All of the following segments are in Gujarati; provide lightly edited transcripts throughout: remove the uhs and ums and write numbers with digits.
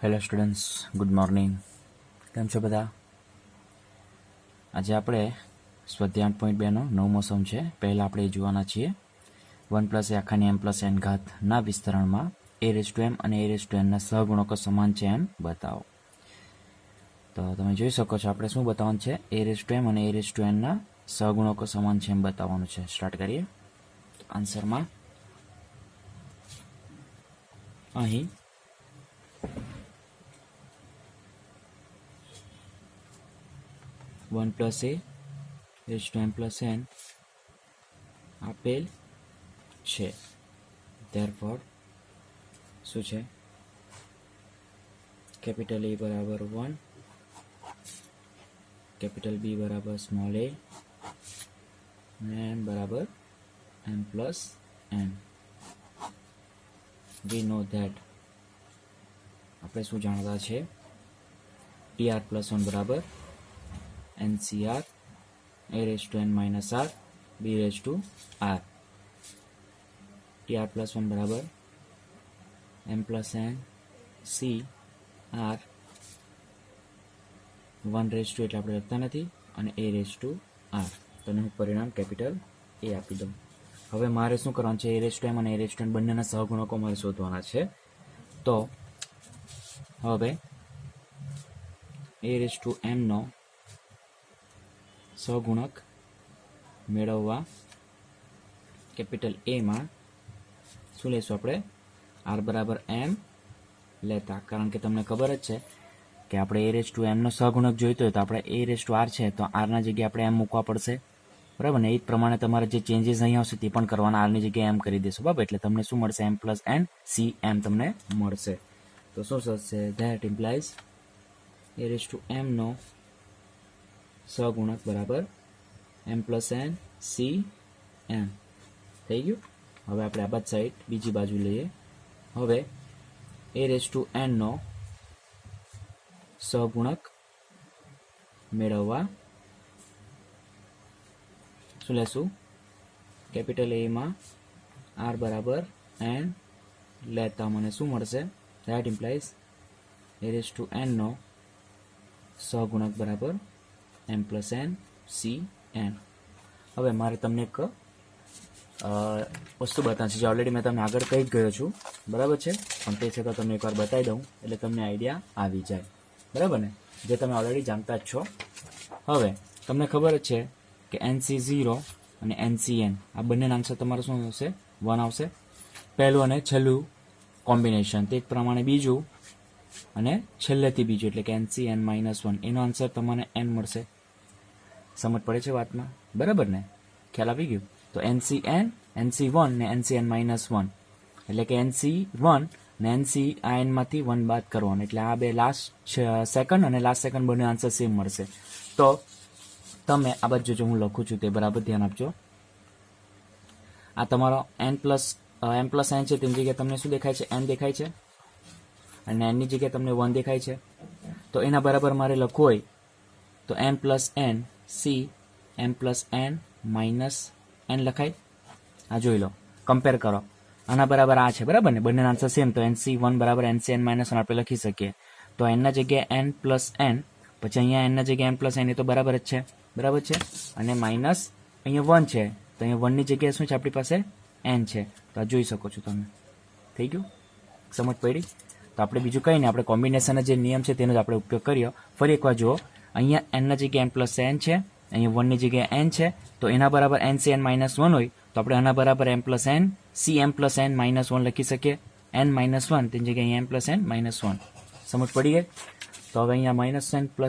Hello students, good morning. કેમ છો બધા? આજે આપણે સ્વાધ્યાય 8.2નો નવમો સમ છે. પહેલાં આપણે એ જોવાના છીએ 1 + a આખાની m+n વિસ્તરણમાં a⁻m અને a⁻nના સહગુણકો સમાન છે એમ બતાવો. તો તમે જોઈ શકો છો આપણે શું બતાવવાનું છે, a⁻m અને a⁻nના સહગુણકો સમાન છે એમ બતાવવાનું છે. સ્ટાર્ટ કરીએ. આન્સરમાં અહીં 1 + a m+n આપેલ છે. ધેરફોર શું છે, કેપિટલ A બરાબર 1, કેપિટલ B બરાબર સ્મોલ a અને m બરાબર m+n. વી નો ધેટ આપણે શું જાણતા છે, tr+1 બરાબર NCr a⁻n - r b⁻r. tr+1 બરાબર m+n c r 1 એટલે આપણે લખતા નથી અને a⁻r. તો હું પરિણામ કેપિટલ A આપી દઉં. હવે મારે શું કરવાનું છે, a⁻m અને a⁻n બંનેના સહગુણકો મારે શોધવાના છે. તો હવે a⁻m નો સહગુણક મેળવવા કેપિટલ A માં શું લેશું આપણે, r બરાબર m લેતા, કારણ કે તમને ખબર જ છે કે આપણે a⁻m નો સહગુણક જોઈતો હોય તો આપણે a⁻r છે તો r ના જગ્યાએ આપણે m મૂકવા પડશે, બરાબર ને. એ જ પ્રમાણે તમારે જે ચેન્જીસ અહીં આવશે તે પણ કરવાના, r ની જગ્યાએ m કરી દેશો, બરાબર. એટલે તમને શું મળશે, m+n cm તમને મળશે. તો શું થશે, ધેટ ઇમ્પ્લાઇઝ a⁻m નો સહગુણક બરાબર m+n cm થઈ ગયું. હવે આપણે આ બાજુ સાઈડ બીજી બાજુ લઈએ. હવે a⁻n નો સહગુણક મેળવવા શું લેશું, કેપિટલ A માં r બરાબર n લેતા મને શું મળશે, ધેટ ઇમ્પ્લાઇઝ a⁻n નો સહગુણક બરાબર m+n cm. હવે મારે તમને એક વસ્તુ બતાવવાની છે, જે ઓલરેડી મેં તમને આગળ કહી જ ગયો છું, બરાબર છે, પણ તે છતાં તમને એકવાર બતાવી દઉં એટલે તમને આઈડિયા આવી જાય, બરાબર ને, જે તમે ઓલરેડી જાણતા જ છો. હવે તમને ખબર જ છે કે NC0 અને NCN આ બંનેના આન્સર તમારું શું આવશે, 1 આવશે. પહેલું અને છેલ્લું કોમ્બિનેશન, તે જ પ્રમાણે બીજું અને છેલ્લેથી બીજું એટલે કે NCn-1 એનો આન્સર તમને n મળશે. સમજ પડે છે વાતમાં, બરાબર ને, ખ્યાલ આવી ગયું. તો NCn, NC1 ને NCn-1 એટલે કે NC1 ને NCn માંથી 1 બાદ કરવાનું, એટલે આ બે લાસ્ટ સેકન્ડ અને લાસ્ટ સેકન્ડ બંને આન્સર સેમ મળશે. તો તમે આ બાજુ જો હું લખું છું તે બરાબર ધ્યાન આપજો. આ તમારો m+n છે, તેની જગ્યાએ તમને શું દેખાય છે, n દેખાય છે, અને n ની જગ્યાએ તમને 1 દેખાય છે. તો એના બરાબર મારે લખવું હોય તો m+n c m+n - n લખાય. આ જોઈ લો, કમ્પેર કરો, આના બરાબર આ છે, બરાબર ને, બંને આન્સર સેમ. તો NC1 બરાબર NCn-1 આપણે લખી શકીએ. તો n ના જગ્યાએ n+n, પછી અહીંયા n ના જગ્યાએ m+n, એ તો બરાબર જ છે, બરાબર છે, અને માઇનસ અહીંયા 1 છે, તો અહીંયા 1 ની જગ્યાએ શું છે આપણી પાસે, n છે. તો આ જોઈ શકો છો તમે. થઈ ગયું, સમજ પડી. તો આપણે બીજું કંઈ નહીં, આપણે કોમ્બિનેશનના જે નિયમ છે તેનો જ આપણે ઉપયોગ કર્યો. ફરી એકવાર જુઓ, અહીંયા n ના જગ્યાએ m+n છે, અહીંયા 1 ની જગ્યાએ n છે, તો એના બરાબર NCn-1 હોય તો આપણે આના બરાબર m+n cm+n-1 લખી શકીએ. n-1 તેની જગ્યાએ m+n-1. સમજ પડી ગઈ. તો હવે અહીંયા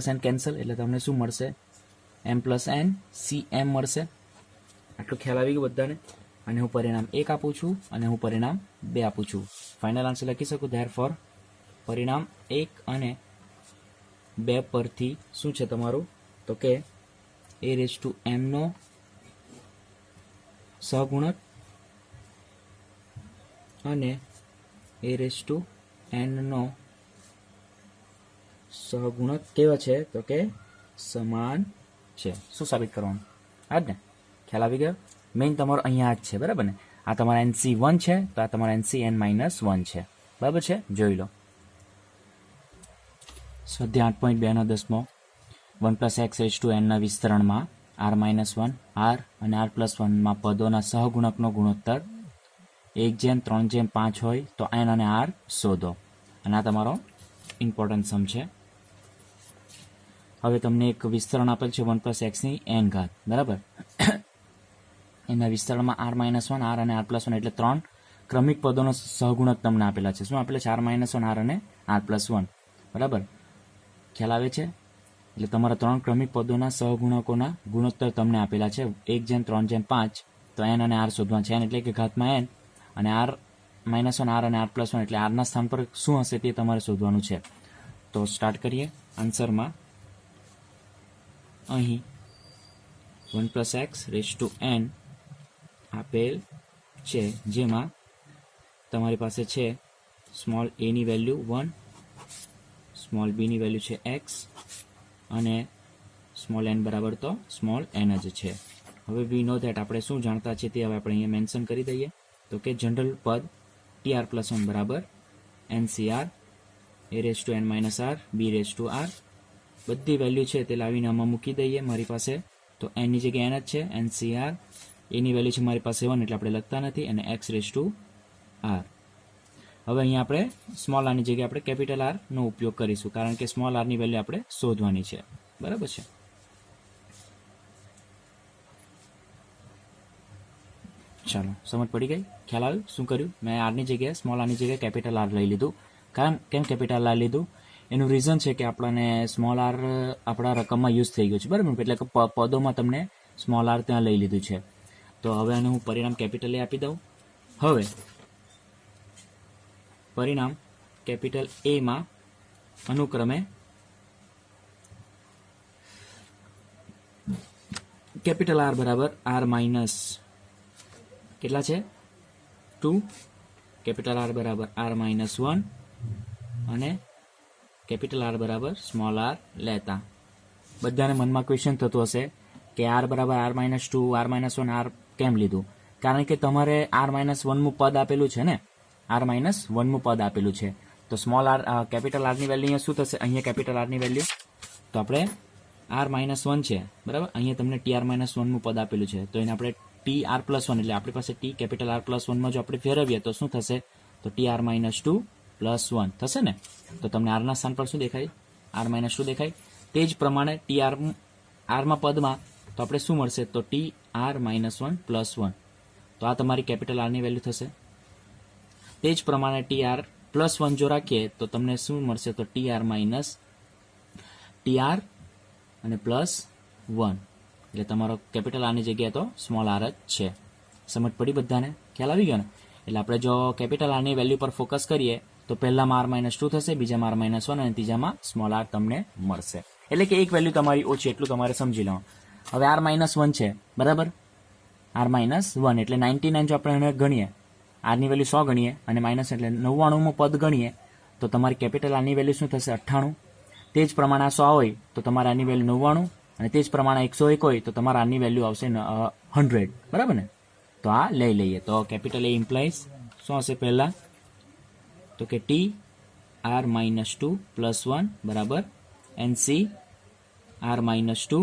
-n+n કેન્સલ, એટલે તમને શું મળશે, m+n cm મળશે. આટલું ખ્યાલ આવી ગયું બધાને. અને હું પરિણામ 1 આપું છું અને હું પરિણામ 2 આપું છું. ફાઇનલ આન્સર લખી શકું. ધેરફોર પરિણામ 1 અને 2 પરથી શું છે તમારું, તો કે a⁻m નો સહગુણક અને a⁻n નો સહગુણક કેવા છે, તો કે સમાન છે. શું સાબિત કરવાનું, આ જ ને, ખ્યાલ આવી ગયો. મેઇન તમારો અહીંયા જ છે, બરાબર ને. આ તમારા NC1 છે તો આ તમારા NCn-1 છે, બરાબર છે, જોઈ લો. સ્વાધ્યાય 8.2 1 પ્લસ એક્સ રેઝ ટુ એનના વિસ્તરણમાં r-1 r અને r+1માં પદોના સહગુણકનો ગુણોત્તર 1:3:5 હોય તો n અને r શોધો. અને આ તમારો ઇમ્પોર્ટન્ટ સમ છે. હવે તમને એક વિસ્તરણ આપેલ છે 1 પ્લસ એક્સની n ઘાત, બરાબર. એના વિસ્તરણમાં r-1 r અને r+1 એટલે 3 ક્રમિક પદોનો સહગુણક તમને આપેલા છે. શું આપેલા છે? r-1 r અને r+1, બરાબર. ખ્યાલ આવે છે? એટલે તમારા 3 ક્રમિક પદોના સહગુણકોના ગુણોત્તર તમને આપેલા છે 1:3:5. તો n અને r શોધવા છે. n એટલે કે ઘાતમાં n અને r-1 r અને r+1 એટલે r ના સ્થાન પર શું હશે તે તમારે શોધવાનું છે. તો સ્ટાર્ટ કરીએ. આન્સરમાં અહીં 1 plus x raise to n આપેલ છે, જેમાં તમારી પાસે છે સ્મોલ a ની વેલ્યુ 1, સ્મોલ b ની વેલ્યુ છે x અને સ્મોલ n બરાબર તો સ્મોલ n જ છે. હવે વી નો ધેટ આપણે શું જાણતા છે તે હવે આપણે અહીંયા મેન્શન કરી દઈએ. તો કે જનરલ પદ tr+1 બરાબર ncr a raise to n minus r b raise to r. બધી વેલ્યુ છે તે લાવીને આમાં મૂકી દઈએ મારી પાસે. તો n ની જગ્યાએ n જ છે, ncr. a ની વેલ્યુ છે મારી પાસે 1 એટલે આપણે લખતા નથી, અને x રેઝ ટુ r. હવે અહીંયા આપણે સ્મોલ આરની જગ્યાએ આપણે કેપિટલ R નો ઉપયોગ કરીશું, કારણ કે સ્મોલ r ની વેલ્યુ આપણે શોધવાની છે, બરાબર છે. ચાલો, સમજ પડી ગઈ? ખ્યાલ આવ્યું શું કર્યું? મેં r ની જગ્યાએ સ્મોલ r ની જગ્યાએ કેપિટલ R લઈ લીધું. કેમ કેપિટલ R લીધું? એનું રીઝન છે કે આપણને સ્મોલ r આપણા રકમમાં યુઝ થઈ ગયું છે, બરાબર. એટલે કે પદોમાં તમને સ્મોલ r ત્યાં લઈ લીધું છે. તો હવે આને હું પરિણામ કેપિટલ A આપી દઉં. હવે પરિણામ કેપિટલ A માં અનુક્રમે કેપિટલ R બરાબર r માઇનસ કેટલા છે 2, કેપિટલ R બરાબર r-1 અને કેપિટલ R બરાબર સ્મોલ r લેતા. બધાને મનમાં ક્વેશ્ચન થતું હશે કે r બરાબર r-2 r-1 r કેમ લીધું? કારણ કે તમારે r-1મું પદ આપેલું છે ને, r-1મું પદ આપેલું છે. તો સ્મોલ r કેપિટલ R ની વેલ્યુ અહીંયા શું થશે? અહીંયા કેપિટલ R ની વેલ્યુ તો આપણે r-1 છે, બરાબર. અહીંયા તમને tr-1મું પદ આપેલું છે, તો એને આપણે tr+1 એટલે આપણી પાસે t કેપિટલ R+1માં જો આપણે ફેરવીએ તો શું થશે? તો tr-2 +1 થશે ને. તો તમને r ના સ્થાન પર શું દેખાય? r-2 દેખાય. તે જ પ્રમાણે rમાં પદમાં તો આપણે શું મળશે? તો tr-1 +1. તો આ તમારી કેપિટલ R ની વેલ્યુ થશે. તે જ પ્રમાણે tr+1 જો રાખીએ તો તમને શું મળશે? તો tr અને +1. એટલે તમારો કેપિટલ R ની જગ્યાએ તો સ્મોલ r જ છે. સમજ પડી બધાને? ખ્યાલ આવી ગયો ને? એટલે આપણે જો કેપિટલ R ની વેલ્યુ પર ફોકસ કરીએ તો પહેલામાં r-2 થશે, બીજામાં r-1 અને ત્રીજામાં સ્મોલ r તમને મળશે. એટલે કે એક વેલ્યુ તમારી ઓછી, એટલું તમારે સમજી લો. હવે r-1 છે, બરાબર. r-1 એટલે 99 જો આપણે એને ગણીએ, r ની વેલ્યુ 100 ગણીએ અને માઇનસ એટલે 99મું પદ ગણીએ તો તમારી કેપિટલ R ની વેલ્યુ શું થશે? 98. તે જ પ્રમાણે આ 100 હોય તો તમારે આની વેલ્યુ 99 અને તે જ પ્રમાણે 101 હોય તો તમારા આની વેલ્યુ આવશે 100, બરાબર ને. તો આ લઈ લઈએ. તો કેપિટલ A ઇમ્પ્લાઇઝ શું હશે પહેલા? તો કે tr-2 +1 બરાબર ncr-2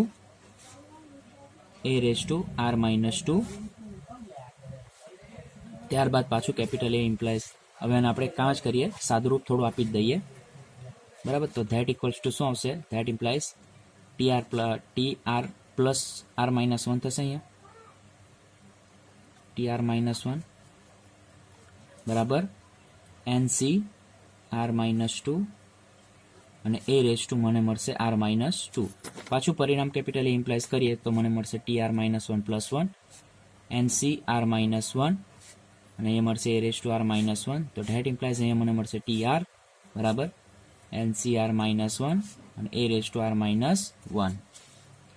a raise two r-2. ત્યારબાદ પાછું કેપિટલ A ઇમ્પ્લાઇઝ. હવે આને આપણે કામ જ કરીએ, સાદુરૂપ થોડું આપી જ દઈએ, બરાબર. તો ધેટ ઇક્વલ્સ ટુ શું આવશે? That implies tr plus r-1 થશે. અહીંયા tr-1 બરાબર ncr-2 અને a રેઝ ટુ મને મળશે r-2. પાછું પરિણામ કેપિટલ A ઇમ્પ્લાઇઝ કરીએ તો મને મળશે tr-1 +1 ncr-1 અને એ મળશે a રેઝ ટુ r-1. તો ધેટ ઇમ્પ્લાઇઝ અહીંયા મને મળશે tr બરાબર ncr-1 અને a રેઝ ટુ r-1.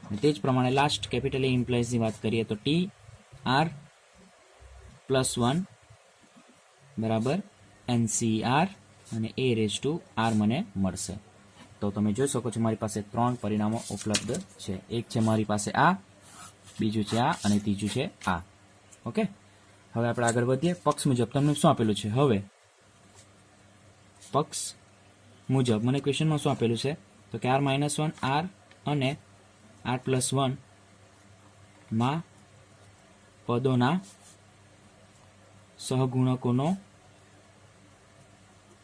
અને તે જ પ્રમાણે લાસ્ટ કેપિટલ A ઇમ્પ્લાઇઝની વાત કરીએ તો tr+1 બરાબર ncr અને a રેઝ ટુ r મને મળશે. તો તમે જોઈ શકો છો મારી પાસે 3 પરિણામો ઉપલબ્ધ છે. એક છે મારી પાસે આ, બીજું છે આ અને ત્રીજું છે આ. ઓકે, હવે આપણે આગળ વધીએ. પક્ષ મુજબ તમને શું આપેલું છે? હવે પક્ષ મુજબ મને ક્વેશ્ચનમાં શું આપેલું છે? તો કે r-1 r અને r+1 માં પદોના સહગુણકોનો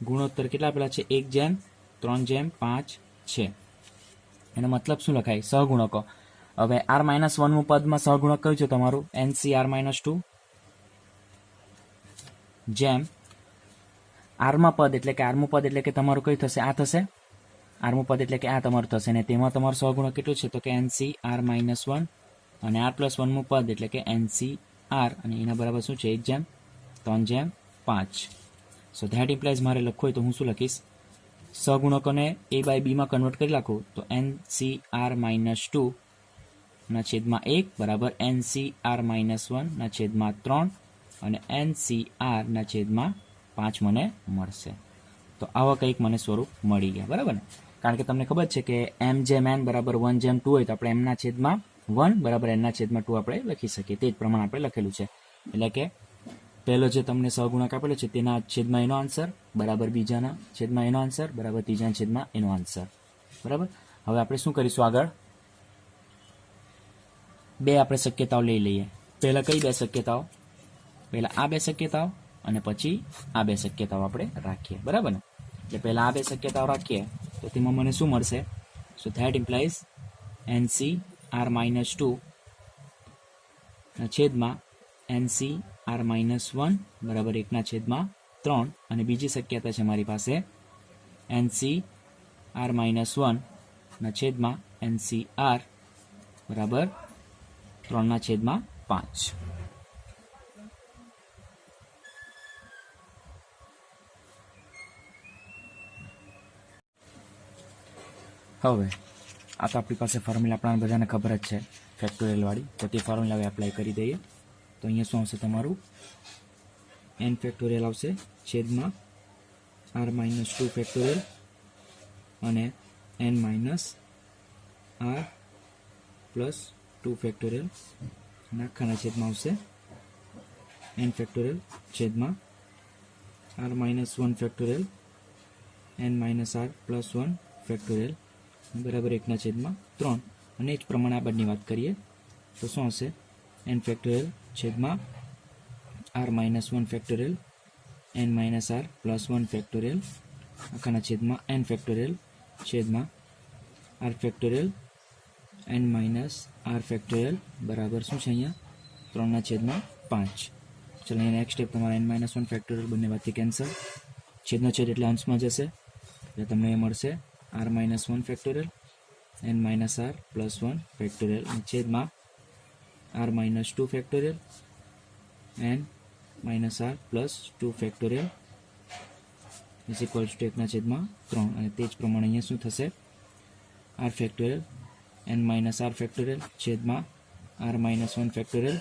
ગુણોત્તર કેટલા આપેલા છે? 1:3:5 છે. એનો મતલબ શું લખાય? સહગુણકો. હવે r-1 પદમાં સહગુણક કયું છે તમારું? NCr-2 જેમ આરમા પદ એટલે કે આરમું પદ એટલે કે તમારું કયું થશે? આ થશે. આરમું પદ એટલે કે આ તમારું થશે ને તેમાં તમારું સહગુણક કેટલું છે? તો કે NCr-1 અને r+1 મું પદ એટલે કે NCr અને એના બરાબર શું છે? 1:3:5. સો ધેટ ઇમ્પ્લાઇઝ મારે લખવું હોય તો હું શું લખીશ? સહગુણકોને a/b માં કન્વર્ટ કરી નાખું તો NCr-2 ના છેદમાં 1 બરાબર NCr-1 ના છેદમાં 3 અને NCr ના છેદમાં 5 મને મળશે. તો આવા કંઈક મને સ્વરૂપ મળી ગયા, બરાબર ને? કારણ કે તમને ખબર છે કે m/n બરાબર 1/2 હોય તો આપણે m ના છેદમાં 1 બરાબર n ના છેદમાં 2 આપણે લખી શકીએ. તે જ પ્રમાણે આપણે લખેલું છે. એટલે કે પહેલો જે તમને સહગુણક આપેલો છે તેના છેદમાં એનો આન્સર બરાબર બીજાના છેદમાં એનો આન્સર બરાબર ત્રીજાના છેદમાં એનો આન્સર. બરાબર. હવે આપણે શું કરીશું આગળ? બે આપણે શક્યતાઓ લઈ લઈએ. પહેલા કઈ બે શક્યતાઓ? પહેલા આ બે શક્યતાઓ અને પછી આ બે શક્યતાઓ આપણે રાખીએ, બરાબર ને? એટલે પહેલા આ બે શક્યતાઓ રાખીએ તો તેમાં મને શું મળશે? સો ધેટ ઇમ્પ્લાઇઝ NCr-2 ના છેદમાં NCr-1 બરાબર 1/3 અને બીજી શક્યતા છે મારી પાસે NCr-1 ના છેદમાં NCr બરાબર 3/5. હવે આ તો આપણી પાસે ફોર્મ્યુલા આપણા બધાને ખબર જ છે ફેક્ટોરિયલ વાળી, તો તે ફોર્મ્યુલા હવે એપ્લાય કરી દઈએ. તો અહીંયા શું આવશે તમારું? n ફેક્ટોરિયલ આવશે છેદમાં r-2 ફેક્ટોરિયલ અને n-r+2 ફેક્ટોરિયલ અને આખાના છેદમાં આવશે n ફેક્ટોરિયલ છેદમાં r-1 ફેક્ટોરિયલ n-r+1 ફેક્ટોરિયલ બરાબર 1/3. અને એ જ પ્રમાણે આ બંને વાત કરીએ તો શું આવશે? n ફેક્ટોરિયલ છેદમાં r-1 ફેક્ટોરિયલ n-r+1 ફેક્ટોરિયલ આખાના છેદમાં n ફેક્ટોરિયલ છેદમાં r ફેક્ટોરિયલ n-r ફેક્ટોરિયલ બરાબર શું છે અહીંયા? 3/5. ચલો અહીંયા નેક્સ્ટ સ્ટેપ તમારા n-1 ફેક્ટોરિયલ બંને વાતથી કેન્સલ. છેદનો છેદ એટલે અંશમાં જશે એટલે તમને એ મળશે r-1 ફેક્ટોરિયલ n-r+1 ફેક્ટોરિયલ અને છેદમાં r-2 factorial n-r+2 factorial is equals two 1/3. અને તે જ પ્રમાણે અહીંયા શું થશે? r ફેક્ટોરિયલ n-r ફેક્ટોરિયલ છેદમાં r-1 ફેક્ટોરિયલ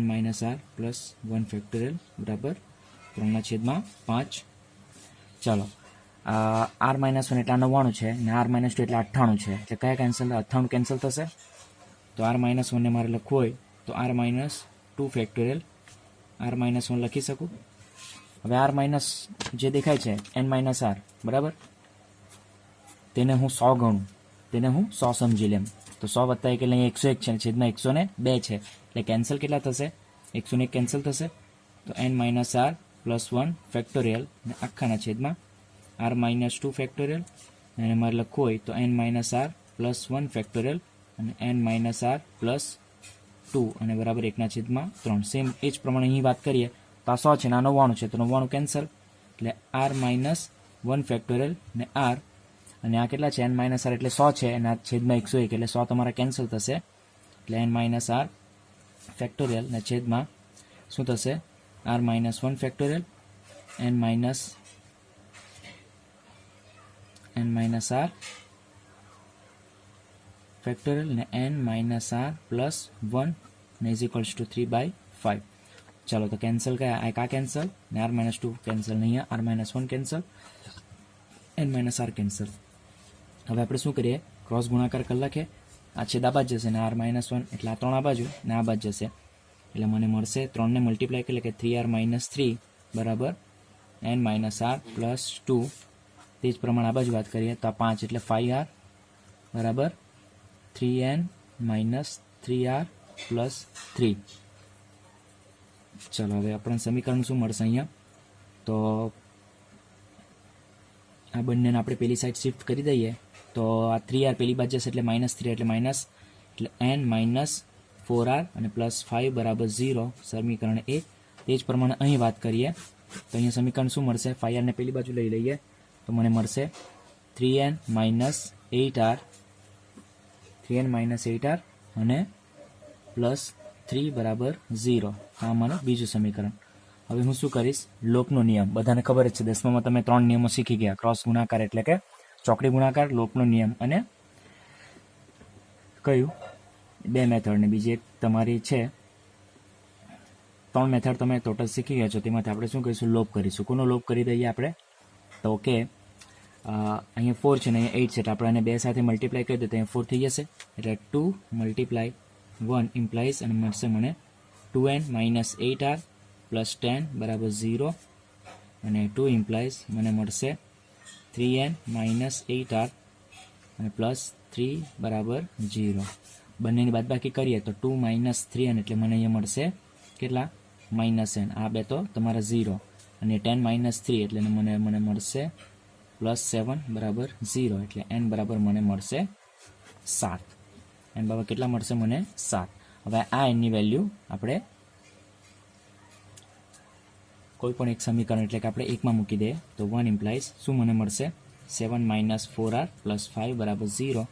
n-r+1 ફેક્ટોરિયલ બરાબર 3/5. ચાલો r-1 એટલે 99 છે અને r-2 એટલે 98 છે. એટલે કયા કેન્સલ? 98 કેન્સલ થશે. તો r-1 ને મારે લખવું હોય તો r-2 ફેક્ટોરિયલ r-1 લખી શકું. હવે r- જે દેખાય છે n-r બરાબર, તેને હું 100 ગણું, તેને હું 100 સમજી લેમ તો 100 વત્તા 1 એટલે અહીં 101 છે, છેદમાં 102 છે. એટલે કેન્સલ કેટલા થશે? 101 કેન્સલ થશે. તો n-r+1 ફેક્ટોરિયલ અને આખાના છેદમાં r-2 ફેક્ટોરિયલ અને મારે લખવું હોય તો n-r+1 ફેક્ટોરિયલ અને n-r+2 અને બરાબર 1/3. સેમ એ જ પ્રમાણે અહીં વાત કરીએ તો આ 100 છે ને આ 99 છે તો 99 કેન્સલ. એટલે r-1 ફેક્ટોરિયલ ને r અને આ કેટલા છે? n-r એટલે 100 છે અને આ છેદમાં 101 એટલે 100 તમારા કેન્સલ થશે. એટલે n-r ફેક્ટોરિયલ ને છેદમાં શું થશે? r-1 ફેક્ટોરિયલ n-r ફેક્ટોરિયલ ને n-r+1 ને ઇઝ ઇક્વલ્સ ટુ 3/5. ચાલો તો કેન્સલ કયા? આ કેન્સલ ને r-2 કેન્સલ ને અહીંયા r-1 કેન્સલ n-r કેન્સલ. હવે આપણે શું કરીએ? ક્રોસ ગુણાકાર કરી લખીએ. આ છેદ આ બાજુ જશે ને r-1 એટલે આ 3 આ બાજુ ને આ બાજુ જશે એટલે મને મળશે 3 ને મલ્ટીપ્લાય કરી કે 3r-3 બરાબર n-r+2 તે જ પ્રમાણે આ બાજુ વાત કરીએ તો આ 5 એટલે 5r બરાબર 3n માઇનસ 3r પ્લસ 3. ચલો હવે આપણને સમીકરણ શું મળશે અહીંયા? તો આ બંનેને આપણે પેલી સાઈડ શિફ્ટ કરી દઈએ તો આ 3r પેલી બાજુ જશે એટલે -3 એટલે માઇનસ એટલે n માઇનસ 4r અને પ્લસ 5 બરાબર 0 સમીકરણ 1. તે જ પ્રમાણે અહીં વાત કરીએ તો અહીંયા સમીકરણ શું મળશે? 5r ને પેલી બાજુ લઈ લઈએ તો મને મળશે 3n માઇનસ 8r અને પ્લસ 3 બરાબર 0. આ મારું બીજું સમીકરણ. હવે હું શું કરીશ? લોપનો નિયમ બધાને ખબર જ છે, 10મામાં તમે 3 નિયમો શીખી ગયા: ક્રોસ ગુણાકાર એટલે કે ચોકડી ગુણાકાર, લોપનો નિયમ અને કયું 2 મેથડ ને બીજી એક તમારી છે 3 મેથડ તમે ટોટલ શીખી ગયા છો. તેમાંથી આપણે શું કરીશું? લોપ કરીશું. કોનો લોપ કરી દઈએ આપણે? તો કે અહીંયા 4 છે ને અહીંયા 8 છે એટલે આપણે એને 2 સાથે મલ્ટીપ્લાય કરી દઈએ તો અહીંયા 4 થઈ જશે એટલે 2 મલ્ટીપ્લાય 1 ઇમ્પ્લાઇઝ અને મળશે મને 2n માઇનસ 8r પ્લસ 10 બરાબર 0 અને 2 ઇમ્પ્લાઇઝ મને મળશે 3n માઇનસ 8r અને પ્લસ 3 બરાબર 0. બંનેની બાદબાકી કરીએ તો 2 માઇનસ 3n એટલે મને અહીંયા મળશે કેટલા? Minus n. આ બે તો તમારા 0 અને 10 માઇનસ 3 એટલે મને મળશે પ્લસ 7 બરાબર 0 એટલે n બરાબર મને મળશે 7. n બરાબર કેટલા મળશે? મને 7. હવે આ n ની વેલ્યુ આપણે કોઈ પણ એક સમીકરણ એટલે કે આપણે એકમાં મૂકી દઈએ તો 1 ઇમ્પ્લાઇઝ શું મને મળશે? 7 માઇનસ 4r પ્લસ 5 બરાબર 0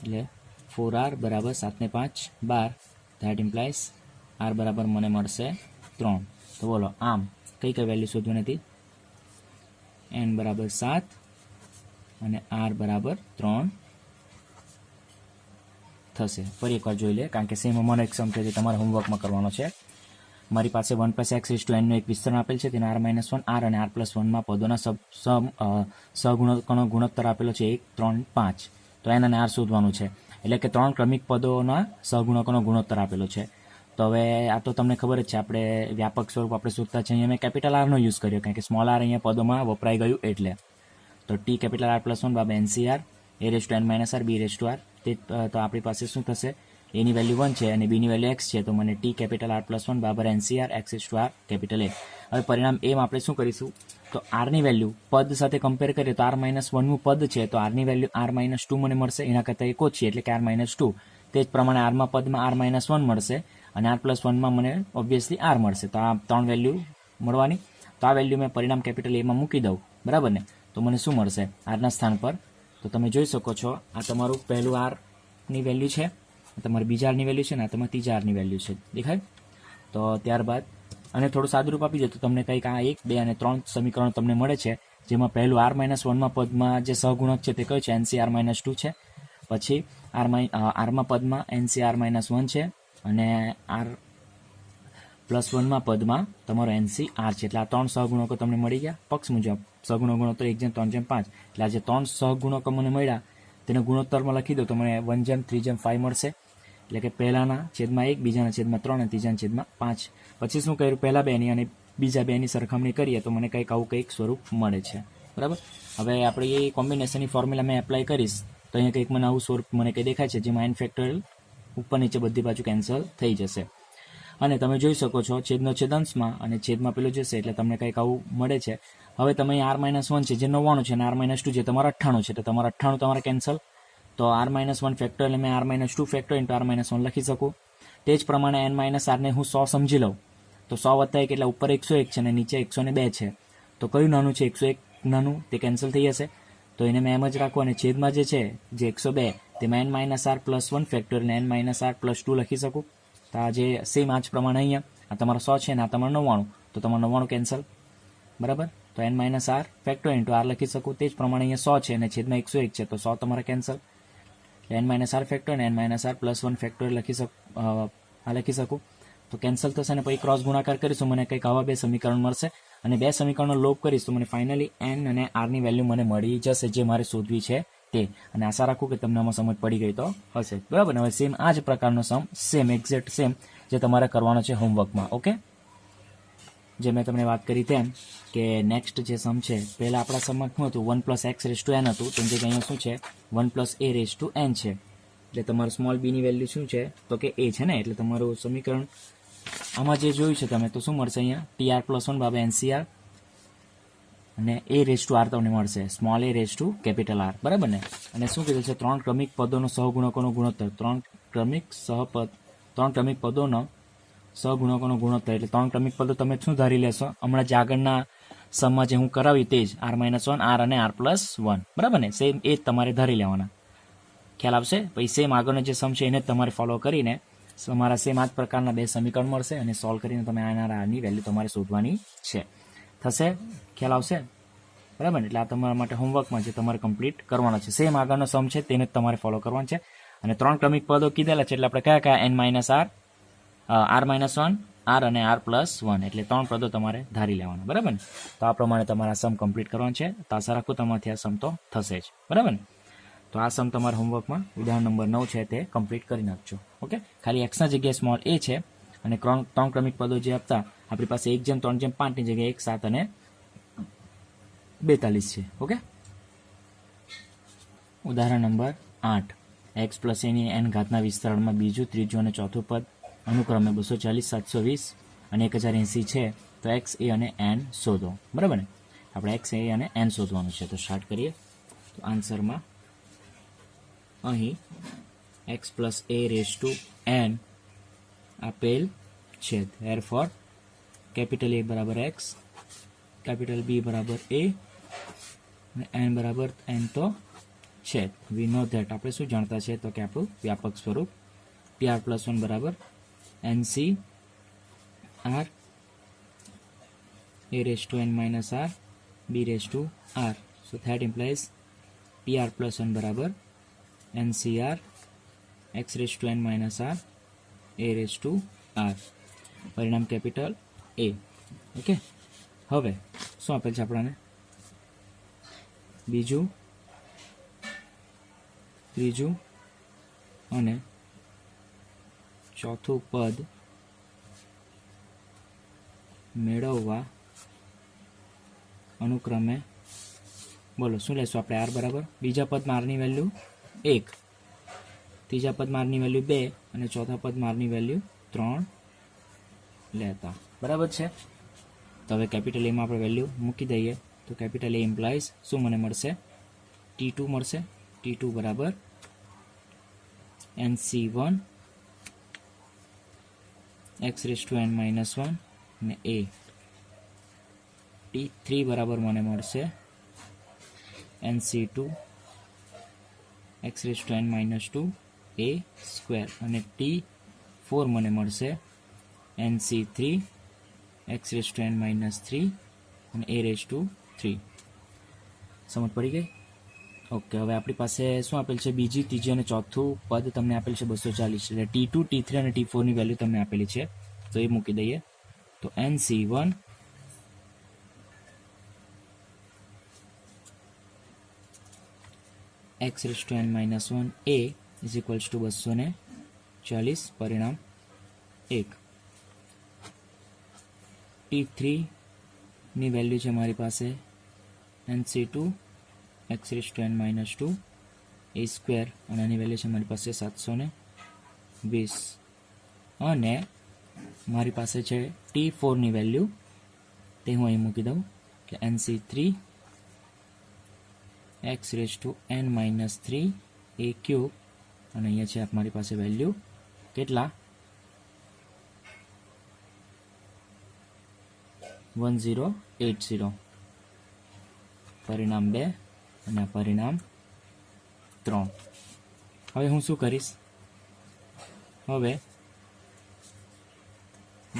એટલે 4r બરાબર 7 ને 5 12 ધેટ ઇમ્પ્લાઇઝ r બરાબર મને મળશે 3. તો બોલો આમ કઈ વેલ્યુ શોધવાની હતી? n બરાબર 7 અને r બરાબર 3 થશે. ફરી એકવાર જોઈ લે, કારણ કે સેમ અમારો એક સમ છે જે તમારે હોમવર્કમાં કરવાનો છે. મારી પાસે 1 + x n નો એક વિસ્તરણ આપેલ છે, તેને r - 1 r અને r + 1 માં પદોના સહગુણકોનો ગુણોત્તર આપેલો છે 1 3 5. તો n અને r શોધવાનું છે, એટલે કે 3 ક્રમિક પદોના સહગુણકોનો ગુણોત્તર આપેલો છે. તો હવે આ તો તમને ખબર જ છે, આપણે વ્યાપક સ્વરૂપ આપણે શોધતા છે. અહીંયા મેં કેપિટલ r નો યુઝ કર્યો કારણ કે સ્મોલ r અહીંયા પદોમાં વપરાઈ ગયું એટલે. તો t capital r + 1 by NCR a n - r b r તે તો આપણી પાસે શું થશે? a ની વેલ્યુ 1 છે અને b ની વેલ્યુ x છે, તો મને t કેપિટલ r + 1 બરાબર NCR x r capital A. હવે પરિણામ a માં આપણે શું કરીશું? તો r ની વેલ્યુ પદ સાથે કમ્પેર કરીએ તો r - 1 નું પદ છે તો r ની વેલ્યુ r - 2 મને મળશે, એના કરતાં એક ઓછી એટલે કે r - 2. તે જ પ્રમાણે r માં પદમાં r - 1 મળશે અને r + 1 માં મને ઓબ્વિયસલી r મળશે. તો આ 3 વેલ્યુ મળવાની. તો આ વેલ્યુ મેં પરિણામ કેપિટલ A માં મૂકી દઉં, બરાબર ને? તો મને શું મળશે r ના સ્થાન પર? તો તમે જોઈ શકો છો આ તમારું પહેલું r ની વેલ્યુ છે, તમારી બીજા r ની વેલ્યુ છે ને આ તમારી ત્રીજા r ની વેલ્યુ છે, દેખાય? તો ત્યારબાદ અને થોડું સાદુરૂપ આપી દે તો તમને કંઈક આ 1 2 અને 3 સમીકરણો તમને મળે છે, જેમાં પહેલું r - 1 માં પદમાં જે સહગુણક છે તે કયો છે? NCR - 2 છે. પછી r માં પદમાં NCR - 1 છે અને r + 1 માં પદમાં તમારો NCR છે. એટલે આ 3 સહગુણકો તમને મળી ગયા પક્ષ મુજબ. સહગુણક ગુણોત્તર 1:3:5. એટલે આ જે 3 સહગુણકો મને મળ્યા તેને ગુણોત્તરમાં લખી દો તો મને 1:3:5 મળશે. એટલે કે પહેલાના છેદમાં 1, બીજાના છેદમાં 3 અને ત્રીજાના છેદમાં 5. પછી શું કર્યું? પહેલા બેની અને બીજા બેની સરખામણી કરીએ તો મને કંઈક આવું કંઈક સ્વરૂપ મળે છે, બરાબર? હવે આપણે એ કોમ્બિનેશનની ફોર્મ્યુલા મેં એપ્લાય કરીશ તો અહીંયા કંઈક મને આવું સ્વરૂપ મને કંઈ દેખાય છે, જેમાં n ફેક્ટોરિયલ ઉપર નીચે બધી બાજુ કેન્સલ થઈ જશે. અને તમે જોઈ શકો છો છેદનો છેદાંશમાં અને છેદમાં પેલું જશે એટલે તમને કંઈક આવું મળે છે. હવે તમે r - 1 છે જે 99 છે અને r - 2 છે તમારા 98 છે, તો તમારા 98 તમારે કેન્સલ. તો r - 1 ફેક્ટોરિયલ મેં r - 2 ફેક્ટોરિયલ × r - 1 લખી શકું. તે જ પ્રમાણે n - r ને હું 100 સમજી લઉં તો 100 + 1 એટલે ઉપર 101 છે અને નીચે 102 છે. તો કયું નાનું છે? 101 નાનું, તે કેન્સલ થઈ જશે. તો એને મેં એમ જ રાખું અને છેદમાં જે છે જે 102 તેમાં n - r + 1 factorial n - r + 2 લખી શકું. તો આ જે સેમ આ જ પ્રમાણે અહીંયા આ તમારો 100 છે ને આ તમારો 99, તો તમારો 99 કેન્સલ, બરાબર? તો n - r ફેક્ટોરિયલ × r લખી શકું. તે જ પ્રમાણે અહીંયા 100 છે અને છેદમાં 101 છે તો 100 તમારે cancel. n - r factorial n - r + 1 factorial લખી શકું. તો કેન્સલ થશે અને પછી ક્રોસ ગુણાકાર કરીશું મને કંઈક આવા બે સમીકરણ મળશે અને બે સમીકરણનો લોપ કરીશ તો મને ફાઇનલી n અને r ની વેલ્યુ મને મળી જશે જે મારે શોધવી છે તે. અને આશા રાખું કે તમને આમાં સમજ પડી ગઈ તો હશે, બરાબર ને? હવે સેમ આ જ પ્રકારનો સમ, સેમ એક્ઝેક્ટ સેમ જે તમારે કરવાનો છે હોમવર્કમાં. ઓકે, જે મેં તમને વાત કરી તેમ કે નેક્સ્ટ જે સમ છે પહેલાં આપણા સમમાં શું હતું 1 + x રેઝ ટુ n હતું તેની જગ્યાએ અહીંયા શું છે 1 + a રેઝ ટુ n છે. એટલે તમારું સ્મોલ બીની વેલ્યુ શું છે તો કે a છે ને, એટલે તમારું સમીકરણ આમાં જે જોયું છે તમે તો શું મળશે અહીંયા tr+1 / NCR અને a રેઝ ટુ r તમને મળશે small a raise to capital R, બરાબર ને. અને શું કીધું છે 3 ક્રમિક પદોનો સહગુણકોનો ગુણોત્તર, 3 ક્રમિક પદોનો સહગુણકોનો ગુણોત્તર એટલે 3 ક્રમિક પદો તમે શું ધારી લેશો હમણાં જે આગળના સમમાં જે હું કરાવી તે જ r-1 r અને r+1, બરાબર ને. સેમ એ જ તમારે ધારી લેવાના, ખ્યાલ આવશે. પછી સેમ આગળનો જે સમ છે એને જ તમારે ફોલો કરીને તમારા સેમ આ જ પ્રકારના બે સમીકરણ મળશે અને સોલ્વ કરીને તમે આની વેલ્યુ તમારે શોધવાની છે. થશે, ખ્યાલ આવશે, બરાબર ને. એટલે આ તમારા માટે હોમવર્કમાં જે તમારે કમ્પ્લીટ કરવાનો છે સેમ આગળનો સમ છે તેને જ તમારે ફોલો કરવાનો છે. અને 3 ક્રમિક પદો કીધેલા છે એટલે આપણે કયા n-r, r-1, r અને r+1 એટલે 3 પદો તમારે ધારી લેવાના, બરાબર ને. તો આ પ્રમાણે તમારા સમ કમ્પ્લીટ કરવાનો છે. તો આશા રાખું તમારાથી આ સમ તો થશે જ, બરાબર ને. તો આ સમ તમારા હોમવર્કમાં ઉદાહરણ નંબર 9 છે તે કમ્પ્લીટ કરી નાખજો. ઓકે, ખાલી એક્સના જગ્યાએ સ્મોલ a છે અને 3 ક્રમિક પદો જે આપતા આપણી પાસે 1/3/5 ની જગ્યાએ 1, 7 અને 42 છે. ઓકે, ઉદાહરણ નંબર 8 x + a ની n ઘાતના વિસ્તરણમાં બીજું, ત્રીજું અને ચોથું પદ અનુક્રમે 240, 720 અને 1080 છે. તો x, a અને n શોધો, બરાબર ને. આપણે x, a અને n શોધવાનું છે. તો સ્ટાર્ટ કરીએ. તો આન્સરમાં અહીં x + a raise to n આપેલ છે. ધેરફોર કેપિટલ A બરાબર x, કેપિટલ B બરાબર a અને n બરાબર n તો છે. વી નો ધેટ આપણે શું જાણતા છે તો કે આપણું વ્યાપક સ્વરૂપ tr+1 બરાબર NC r a raise to n - r b raise to r. So that implies tr+1 બરાબર NCR x raise to n - r a raise to r. પરિણામ કેપિટલ A. ઓકે, હવે શું આપેલ છે આપણને બીજું, ત્રીજું અને ચોથું પદ મેળવવા અનુક્રમે બોલો શું લેશું આપણે r બરાબર બીજા પદમાં r ની વેલ્યુ 1, ત્રીજા પદમાં r ની વેલ્યુ 2 અને ચોથા પદમાં r ની વેલ્યુ 3 લેતા, બરાબર છે. તો હવે કેપિટલ A માં આપણે વેલ્યુ મૂકી દઈએ. તો કેપિટલ A ઇમ્પ્લાઇઝ શું મને મળશે T2 મળશે. T2 બરાબર NC1 x raise to n - 1 અને a. T3 બરાબર મને મળશે NC2 x raise to n - 2 a square અને T4 મને મળશે NC3 x raise to n - 3 અને a રેઝ ટુ 3. સમજ પડી ગઈ? ઓકે, હવે આપણી પાસે શું આપેલ છે બીજી, ત્રીજી અને ચોથું પદ તમને આપેલ છે 240. એટલે T2, T3 અને T4 ની વેલ્યુ તમને આપેલી છે તો એ મૂકી દઈએ. તો NC1 x raise to n - 1 a is equals to 240, પરિણામ 1. T3 ની વેલ્યુ છે મારી પાસે NC2 x raise to n - 2 a square અને આની વેલ્યુ છે મારી પાસે 720 અને મારી પાસે છે T4 ની વેલ્યુ તે હું અહીં મૂકી દઉં કે NC3 x raise to n - 3 a cube અને અહીંયા છે મારી પાસે વેલ્યુ કેટલા 1080, પરિણામ 2 અને પરિણામ 3. હવે હું શું કરીશ, હવે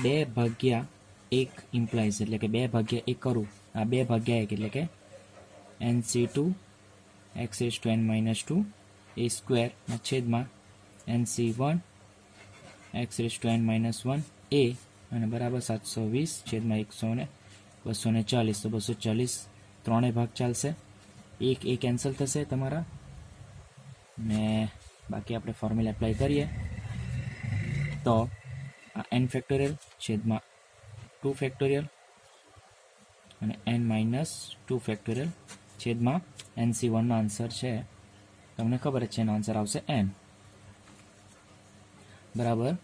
2/1 ઇમ્પ્લાઇઝ એટલે કે 2/1 કરું. આ 2/1 એટલે કે NC2 x raise to n - 2 a square ના છેદમાં NC1 x raise to n - 1 a અને બરાબર 720 છેદમાં 100 240. તો 240 ત્રણેય ભાગ ચાલશે, એક એ કેન્સલ થશે તમારા ને બાકી આપણે ફોર્મ્યુલા એપ્લાય કરીએ તો આ n ફેક્ટોરિયલ છેદમાં 2 ફેક્ટોરિયલ અને n-2 ફેક્ટોરિયલ છેદમાં NC1નો આન્સર છે, તમને ખબર જ છે એનો આન્સર આવશે n, બરાબર.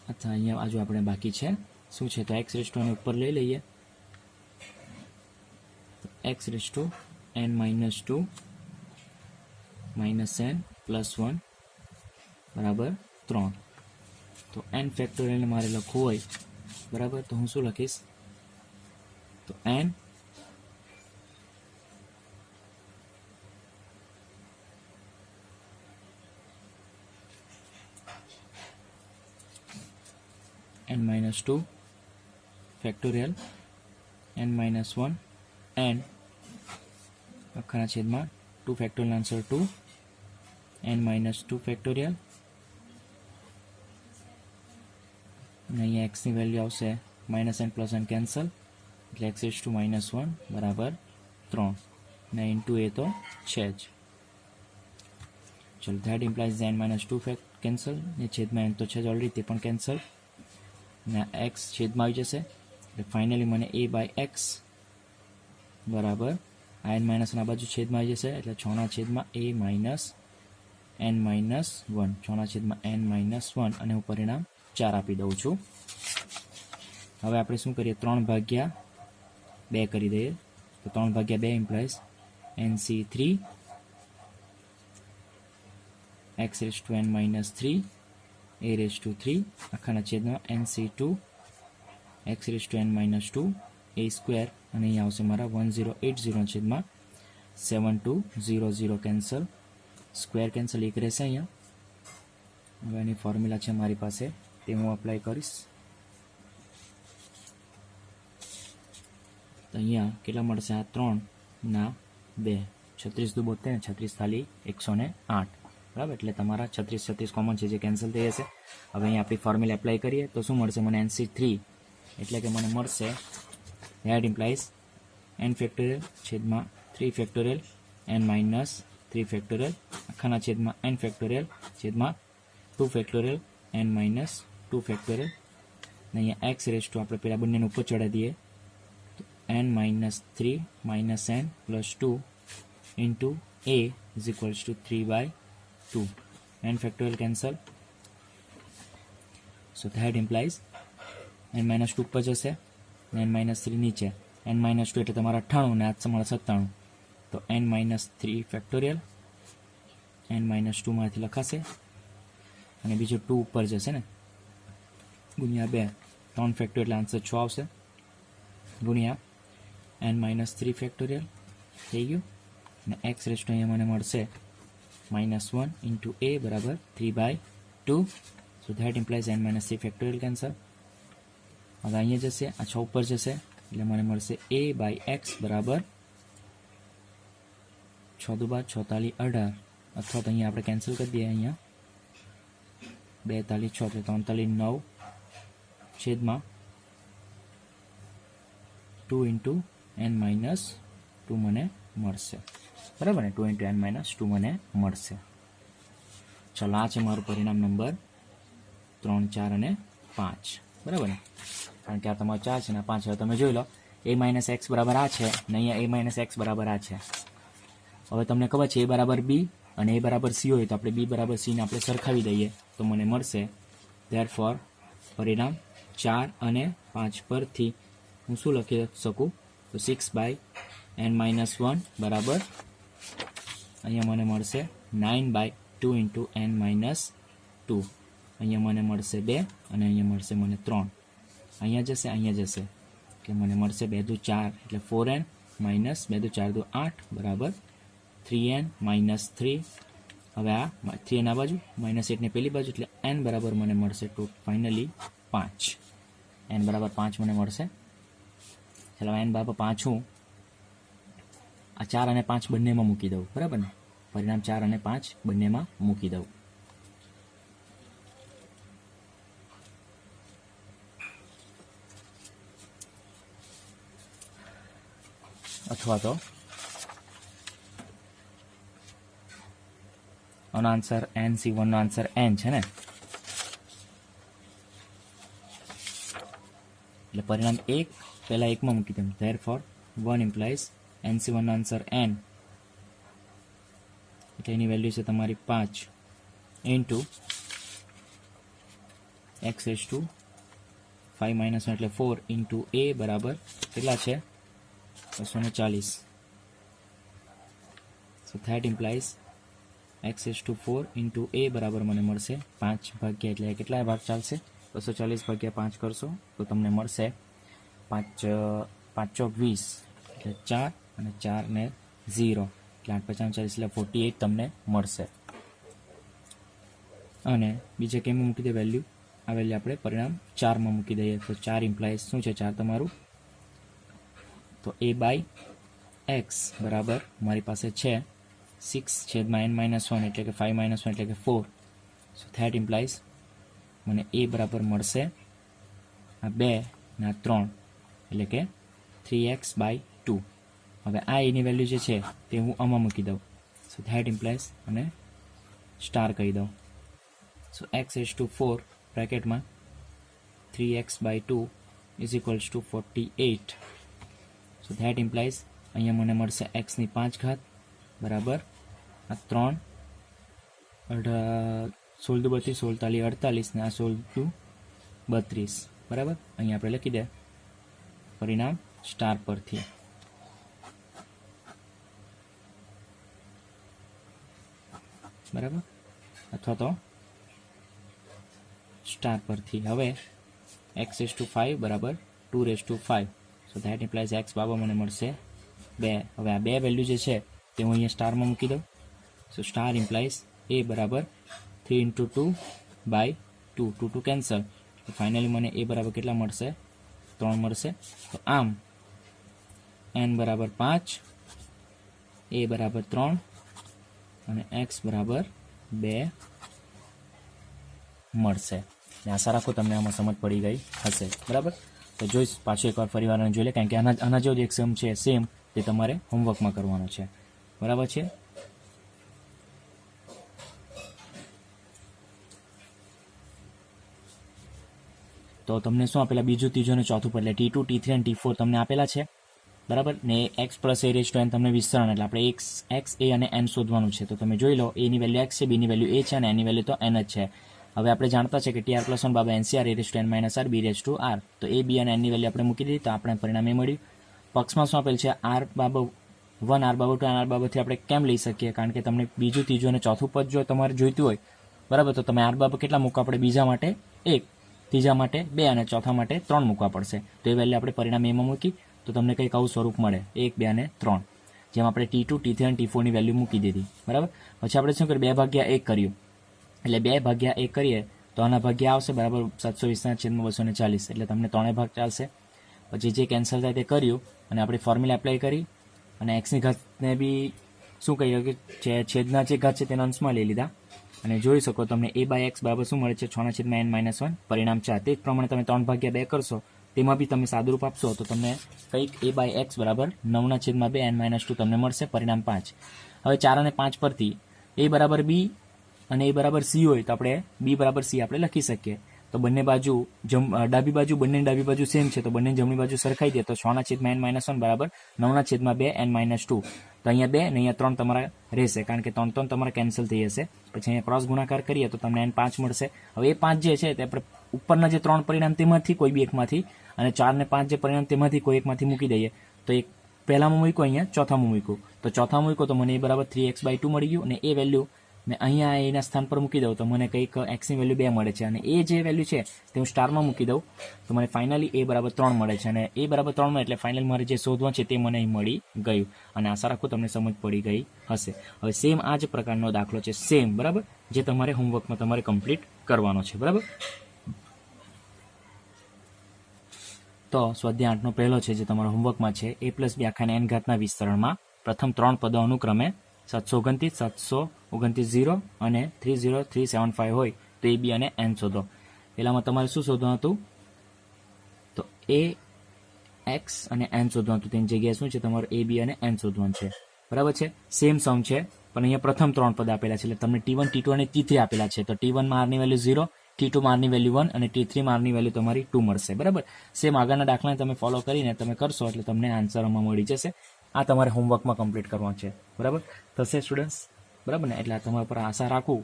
અચ્છા, અહીંયા આજુ આપણે બાકી છે શું છે, તો x⁻n ઉપર લઈ લઈએ, x⁻n-2 -n + 1 બરાબર 3. તો n ફેક્ટોરિયલને મારે લખવું હોય, બરાબર, તો હું શું લખીશ, તો n n-2 factorial n-1 n આખાના છેદમાં 2 ફેક્ટોરિયલ આન્સર 2 n-2 ફેક્ટોરિયલ, અને અહીંયા x ની વેલ્યુ આવશે -n + n કેન્સલ, એટલે x⁻1 બરાબર 3, અને ઇન્ટુ એ તો છે જ. ચલો, ધેટ ઇમ્પ્લાઇઝ n-2 કેન્સલ, ને છેદમાં n તો છે જ ઓલરેડી, તે પણ કેન્સલ, ને x છેદમાં આવી જશે, એટલે ફાઇનલી મને a/x બરાબર આ n- આ બાજુ છેદમાં આવી જશે, એટલે 6/a - n-1, 6/n-1, અને હું પરિણામ 4 આપી દઉં છું. હવે આપણે શું કરીએ, 3/2 કરી દઈએ, તો 3/2 ઇમ્પ્લાઇઝ NC3 x⁻n-3 a⁻3 આખાના છેદમાં NC2 x⁻n-2 a², અને અહીંયા આવશે મારા 1080 છેદમાં 7200 કેન્સલ, સ્ક્વેર કેન્સલ એક રહેશે અહીંયા. હવે એની ફોર્મ્યુલા છે મારી પાસે, તે હું અપ્લાય કરીશ. તો અહીંયા કેટલા મળશે, આ 3/2, 36 × 2 72, 36 × 108, બરાબર. એટલે તમારા 36 કોમન છે જે કેન્સલ થઈ જશે. હવે અહીંયા આપણી ફોર્મ્યુલા એપ્લાય કરીએ તો શું મળશે મને, NC3 એટલે કે મને મળશે ધેટ ઇમ્પ્લાઇઝ n ફેક્ટોરિયલ છેદમાં 3 ફેક્ટોરિયલ n-3 ફેક્ટોરિયલ આખાના છેદમાં n ફેક્ટોરિયલ છેદમાં 2 ફેક્ટોરિયલ n-2 ફેક્ટોરિયલ, અને અહીંયા x⁻, આપણે પેલા બંનેને ઉપર ચડાવી દઈએ, તો n-3 - n + 2 into a = 3/2, n factorial cancel, so that implies n-2 ઉપર જશે, n-3 નીચે, n-2 એટલે તમારા 98 ને 8 મળે 97, તો n-3 ફેક્ટોરિયલ n-2 માંથી લખાશે, અને બીજું 2 ઉપર જશે ને, ગુણ્યા 2, 3 ફેક્ટોરિયલ એટલે આન્સર 6 આવશે, ગુણ્યા n-3 ફેક્ટોરિયલ થઈ ગયું, અને x⁻, અહીંયા મને મળશે -1 ઇન્ટુ a બરાબર 3/2, સો that implies n-3 factorial cancel. હવે અહીંયા જશે, આ 6 ઉપર જશે, એટલે મને મળશે a/x બરાબર 6 × 2 = 6 × 18, અથવા તો અહીંયા આપણે કેન્સલ કરી દઈએ, અહીંયા 2 × 6 એટલે 3 × 9 છેદમાં 2 × n-2 મને મળશે, બરાબર ને, 2 × n-2 મને મળશે. ચલો, આ છે મારું પરિણામ નંબર 3, 4 અને 5, બરાબર ને, કારણ કે આ તમારો 4 છે ને 5. હવે તમે જોઈ લો, a - x બરાબર આ છે, ને અહીંયા a - x બરાબર આ છે. હવે તમને ખબર છે a બરાબર b અને a બરાબર c હોય, તો આપણે b બરાબર c ને આપણે સરખાવી દઈએ, તો મને મળશે ધેરફોર પરિણામ 4 અને 5 પરથી હું શું લખી શકું, તો 6/n-1 બરાબર અહીંયા મને મળશે 9/2 × n-2, અહીંયા મને મળશે 2, અને અહીંયા મળશે મને 3, અહીંયા જશે, એટલે મને મળશે 2 × 4 એટલે 4n - 2 × 4 = 8 બરાબર 3n - 3. હવે આ 3n આ બાજુ, -8 ને પેલી બાજુ, એટલે n બરાબર મને મળશે ફાઇનલી 5, n બરાબર 5 મને મળશે. ચાલો, n બરાબર 5 હું આ 4 અને 5 બંનેમાં મૂકી દઉં, બરાબર ને, પરિણામ 4 અને 5 બંનેમાં મૂકી દઉં. અથવા તો આનો આન્સર NC1 નો આન્સર n છે ને, એટલે પરિણામ 1 પહેલાં 1માં મૂકી દઉં. ધેરફોર 1 ઇમ્પ્લાઇઝ NC1નો આન્સર n, એટલે એની વેલ્યુ છે તમારી 5 ઇન્ટુ x⁻⁵ એટલે 4 ઇન્ટુ a બરાબર કેટલા છે 240. સો that implies x⁴ into a બરાબર મને મળશે 5 ભાગ્યા, એટલે કેટલા ભાગ ચાલશે 240 ભાગ્યા 5 કરશો તો તમને મળશે 5 5 ચોક 20, એટલે 4 અને 4 ને 0, એટલે 8 × 5 = 40, એટલે 48 તમને મળશે. અને બીજે કેમ મૂકી દે વેલ્યુ, આ વેલ્યુ આપણે પરિણામ 4માં મૂકી દઈએ. તો 4 ઇમ્પ્લાઇઝ શું છે 4 તમારું, તો a/x બરાબર મારી પાસે છે 6/n-1, એટલે કે 5-1 એટલે કે 4. સો ધેટ ઇમ્પ્લાઇઝ મને a બરાબર મળશે આ 2 ને આ 3, એટલે કે 3x/2. હવે આ એની વેલ્યુ જે છે તે હું આમાં મૂકી દઉં. સો ધેટ ઇમ્પ્લાઇઝ અને સ્ટાર કહી દઉં. સો x⁴ બ્રેકેટમાં 3x/2 = 48. So that implies અહીંયા મને મળશે x⁵ બરાબર આ 3 16 × 32 16 × 48 ને આ 16 × 32 બરાબર. અહીંયા આપણે લખી દે પરિણામ સ્ટાર પરથી. બરાબર, અથવા તો સ્ટાર પરથી. હવે x⁵ બરાબર 2⁵. સો ધેટ ઇમ્પ્લાઇઝ x બરાબર મને મળશે 2. હવે આ 2 વેલ્યુ જે છે તે હું અહીંયા સ્ટારમાં મૂકી દઉં. સો સ્ટાર ઇમ્પ્લાઇઝ a બરાબર 3 × 2/2, 2 કેન્સલ, તો ફાઇનલી મને a બરાબર કેટલા મળશે 3 મળશે. તો આમ n બરાબર 5, a બરાબર 3 અને x બરાબર 2 મળશે. આશા રાખો તમને આમાં સમજ પડી ગઈ હશે. બરાબર, તો જોઈશ પાછું એકવાર ફરીવાર જોઈ લે, કારણ કે આના જેવો જ એક સમ છે સેમ, તે તમારે હોમવર્કમાં કરવાનો છે. બરાબર છે. તો તમને શું આપેલા, બીજું ત્રીજું અને ચોથું પર, એટલે T2 T3 અને T4 તમને આપેલા છે. બરાબર ને x + a⁻n તમને વિસ્તરણ, એટલે આપણે x a અને n શોધવાનું છે. તો તમે જોઈ લો, a ની વેલ્યુ x છે, b ની વેલ્યુ a છે અને n ની વેલ્યુ તો n જ છે. હવે આપણે જાણતા છે કે TR+1 / NCR a⁻n - b⁻r. તો a b અને n ની વેલ્યુ આપણે મૂકી દીધી, તો આપણે પરિણામ એ મળ્યું. પક્ષમાં શું આપેલ છે, r બાબત 1 r બાબત 2 અને r બાબતથી આપણે કેમ લઈ શકીએ, કારણ કે તમને બીજું ત્રીજું અને ચોથું પદ જો તમારે જોઈતું હોય, બરાબર, તો તમે r બાબત કેટલા મૂકવા પડે, બીજા માટે 1, ત્રીજા માટે 2 અને ચોથા માટે 3 મૂકવા પડશે. તો એ વેલ્યુ આપણે પરિણામ એમાં મૂકી તો તમને કંઈક આવું સ્વરૂપ મળે 1, 2 અને 3, જેમ આપણે T2 T3 અને T4 ની વેલ્યુ મૂકી દીધી. બરાબર, પછી આપણે શું કર્યું, 2/1 કર્યું, એટલે 2/1 કરીએ તો આના ભાગ્યા આવશે બરાબર 720/240, એટલે તમને 3 ભાગ ચાલશે. પછી જે કેન્સલ થાય તે કર્યું અને આપણે ફોર્મ્યુલા એપ્લાય કરી અને એક્સની ઘાતને બી શું કહીએ કે છેદના જે ઘાત છે તેના અંશમાં લઈ લીધા અને જોઈ શકો તમને a/x બરાબર શું મળે છે 6/n-1, પરિણામ 4. તે જ પ્રમાણે તમે 3/2 કરશો, તેમાં બી તમે સાદુરૂપ આપશો તો તમને કંઈક a/x બરાબર 9/2n-2 તમને મળશે, પરિણામ 5. હવે 4 અને 5 પરથી a બરાબર b અને a બરાબર c હોય તો આપણે b બરાબર c આપણે લખી શકીએ. તો બંને બાજુ ડાબી બાજુ, બંનેની ડાબી બાજુ સેમ છે, તો બંને જમણી બાજુ સરખાઈ દે તો 6/n-1 બરાબર 9/2n-2. તો અહીંયા 2 અને અહીંયા 3 તમારા રહેશે, કારણ કે 3 તમારા કેન્સલ થઈ જશે. પછી અહીંયા ક્રોસ ગુણાકાર કરીએ તો તમને n5 મળશે. હવે એ 5 જે છે તે આપણે ઉપરના જે 3 પરિણામ તેમાંથી કોઈ બી એકમાંથી, અને 4 ને 5 જે પરિણામ તેમાંથી કોઈ એકમાંથી મૂકી દઈએ. તો એક પહેલામાં મૂક્યું, અહીંયા ચોથામાં મૂક્યું, તો ચોથામાં મૂક્યું તો મને એ બરાબર 3x/2 મળી ગયું, અને એ વેલ્યુ મેં અહીંયા એના સ્થાન પર મૂકી દઉં તો મને કંઈક એક્સની વેલ્યુ 2 મળે છે, અને એ જે વેલ્યુ છે તે હું સ્ટારમાં મૂકી દઉં તો મને ફાઇનલી a બરાબર 3 મળે છે, અને a બરાબર 3 મળે એટલે ફાઇનલ મારે જે શોધવાનું છે તે મને અહીં મળી ગયું. અને આશા રાખું તમને સમજ પડી ગઈ હશે. હવે સેમ આ જ પ્રકારનો દાખલો છે, સેમ, બરાબર, જે તમારે હોમવર્કમાં તમારે કમ્પ્લીટ કરવાનો છે. બરાબર, તો સ્વાધ્યાય 8નો પહેલો છે જે તમારા હોમવર્કમાં છે, a+b/n વિસ્તરણમાં પ્રથમ 3 પદો અનુક્રમે 729, 729, 0 અને 30375 હોય તો a b અને n શોધો. પહેલામાં તમારે શું શોધવાનું હતું, તો a x અને n શોધવાનું હતું, તેની જગ્યાએ શું છે તમારું a b અને n શોધવાનું છે. બરાબર છે, સેમ સમ છે, પણ અહીંયા પ્રથમ 3 પદ આપેલા છે, એટલે તમને T1 T2 અને T3 આપેલા છે. તો T1 માં r ની વેલ્યુ 0, T2 મારની વેલ્યુ 1 અને T3 મારની વેલ્યુ તમારી 2 મળશે. બરાબર, સેમ આગળના દાખલાને તમે ફોલો કરીને તમે કરશો એટલે તમને આન્સર આમાં મળી જશે. આ તમારે હોમવર્કમાં કમ્પ્લીટ કરવાનું છે. બરાબર થશે સ્ટુડન્ટ્સ? બરાબર ને, એટલે આ તમારા પર આશા રાખું,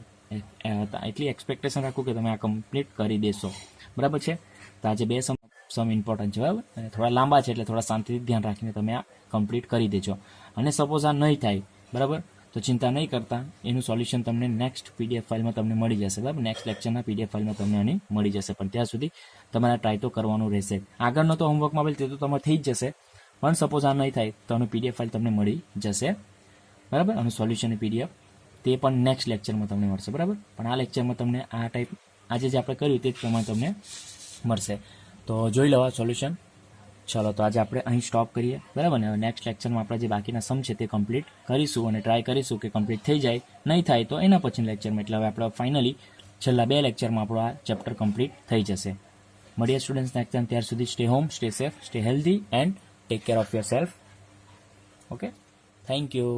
એટલી એક્સપેક્ટેશન રાખું કે તમે આ કમ્પ્લીટ કરી દેશો. બરાબર છે, તો આજે 2 સમ ઇમ્પોર્ટન્ટ છે. બરાબર, અને થોડા લાંબા છે એટલે થોડા શાંતિથી ધ્યાન રાખીને તમે આ કમ્પ્લીટ કરી દેજો. અને સપોઝ આ નહીં થાય, બરાબર, તો ચિંતા નહીં કરતા, એનું સોલ્યુશન તમને નેક્સ્ટ PDF ફાઇલમાં તમને મળી જશે. બરાબર, નેક્સ્ટ લેક્ચરના PDF ફાઇલમાં તમને આની મળી જશે. પણ ત્યાં સુધી તમારે ટ્રાય તો કરવાનું રહેશે. આગળનો તો હોમવર્કમાં આપેલ તે તો તમારે થઈ જ જશે, પણ સપોઝ આ નહીં થાય તો આનું PDF ફાઇલ તમને મળી જશે. બરાબર, આનું સોલ્યુશનની PDF તે પણ નેક્સ્ટ લેક્ચરમાં તમને મળશે. બરાબર, પણ આ લેક્ચરમાં તમને આ ટાઈપ આજે જે આપણે કર્યું તે જ પ્રમાણે તમને મળશે. તો જોઈ લો સોલ્યુશન. ચાલો, તો આજે આપણે અહીં સ્ટોપ કરીએ. બરાબર ને, હવે નેક્સ્ટ લેક્ચરમાં આપણે જે બાકીના સમ છે તે કમ્પ્લીટ કરીશું અને ટ્રાય કરીશું કે કમ્પ્લીટ થઈ જાય. નહીં થાય તો એના પછી લેક્ચરમાં. એટલે હવે આપણે ફાઇનલી છેલ્લા 2 લેક્ચરમાં આપણો આ ચેપ્ટર કમ્પ્લીટ થઈ જશે. મળીએ સ્ટુડન્ટ્સ નેક્સ્ટ ટાઈમ. ત્યાર સુધી stay home, stay safe, stay healthy and take care of your self. Okay, thank you.